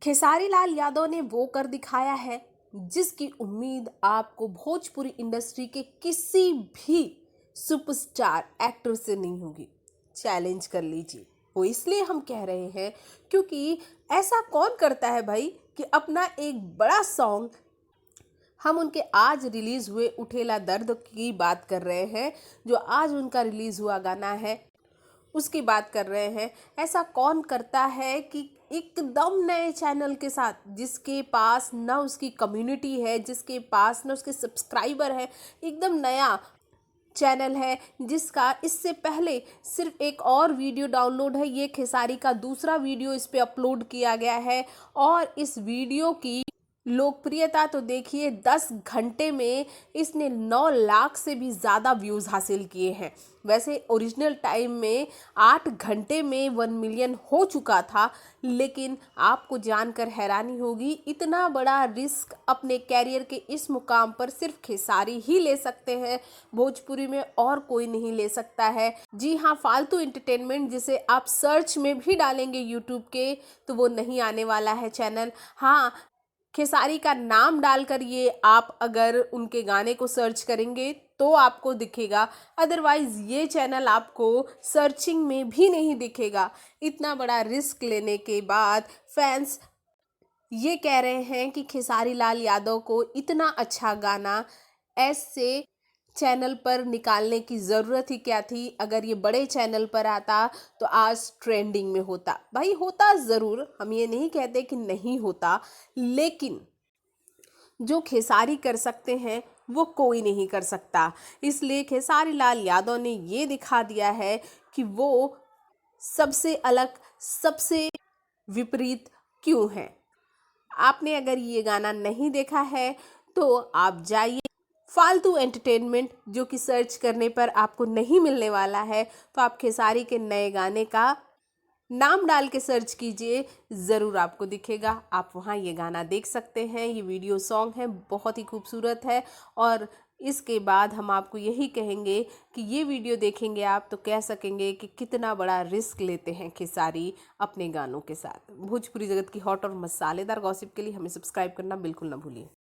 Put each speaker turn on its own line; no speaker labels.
खेसारी लाल यादव ने वो कर दिखाया है जिसकी उम्मीद आपको भोजपुरी इंडस्ट्री के किसी भी सुपरस्टार एक्टर से नहीं होगी। चैलेंज कर लीजिए। वो इसलिए हम कह रहे हैं क्योंकि ऐसा कौन करता है भाई कि अपना एक बड़ा सॉन्ग, हम उनके आज रिलीज हुए उठेला दर्द की बात कर रहे हैं, जो आज उनका रिलीज हुआ गाना है उसकी बात कर रहे हैं। ऐसा कौन करता है कि एकदम नए चैनल के साथ, जिसके पास ना उसकी कम्युनिटी है, जिसके पास ना उसके सब्सक्राइबर है, एकदम नया चैनल है जिसका इससे पहले सिर्फ एक और वीडियो डाउनलोड है, ये खेसारी का दूसरा वीडियो इस पे अपलोड किया गया है और इस वीडियो की लोकप्रियता तो देखिए 10 घंटे में इसने 9 लाख से भी ज़्यादा व्यूज़ हासिल किए हैं। वैसे ओरिजिनल टाइम में 8 घंटे में 1 मिलियन हो चुका था, लेकिन आपको जानकर हैरानी होगी इतना बड़ा रिस्क अपने कैरियर के इस मुकाम पर सिर्फ खेसारी ही ले सकते हैं, भोजपुरी में और कोई नहीं ले सकता है। जी हाँ, फालतू एंटरटेनमेंट जिसे आप सर्च में भी डालेंगे यूट्यूब के तो वो नहीं आने वाला है चैनल। हाँ, खेसारी का नाम डालकर ये आप अगर उनके गाने को सर्च करेंगे तो आपको दिखेगा, अदरवाइज ये चैनल आपको सर्चिंग में भी नहीं दिखेगा। इतना बड़ा रिस्क लेने के बाद फैंस ये कह रहे हैं कि खेसारी लाल यादव को इतना अच्छा गाना ऐसे चैनल पर निकालने की ज़रूरत ही क्या थी। अगर ये बड़े चैनल पर आता तो आज ट्रेंडिंग में होता। भाई होता ज़रूर, हम ये नहीं कहते कि नहीं होता, लेकिन जो खेसारी कर सकते हैं वो कोई नहीं कर सकता। इसलिए खेसारी लाल यादव ने ये दिखा दिया है कि वो सबसे अलग, सबसे विपरीत क्यों है। आपने अगर ये गाना नहीं देखा है तो आप जाइए, फालतू एंटरटेनमेंट जो कि सर्च करने पर आपको नहीं मिलने वाला है, तो आप खेसारी के नए गाने का नाम डाल के सर्च कीजिए, ज़रूर आपको दिखेगा। आप वहाँ ये गाना देख सकते हैं। ये वीडियो सॉन्ग है, बहुत ही खूबसूरत है और इसके बाद हम आपको यही कहेंगे कि ये वीडियो देखेंगे आप तो कह सकेंगे कि कितना बड़ा रिस्क लेते हैं खेसारी अपने गानों के साथ। भोजपुरी जगत की हॉट और मसालेदार गॉसिप के लिए हमें सब्सक्राइब करना बिल्कुल ना भूलिए।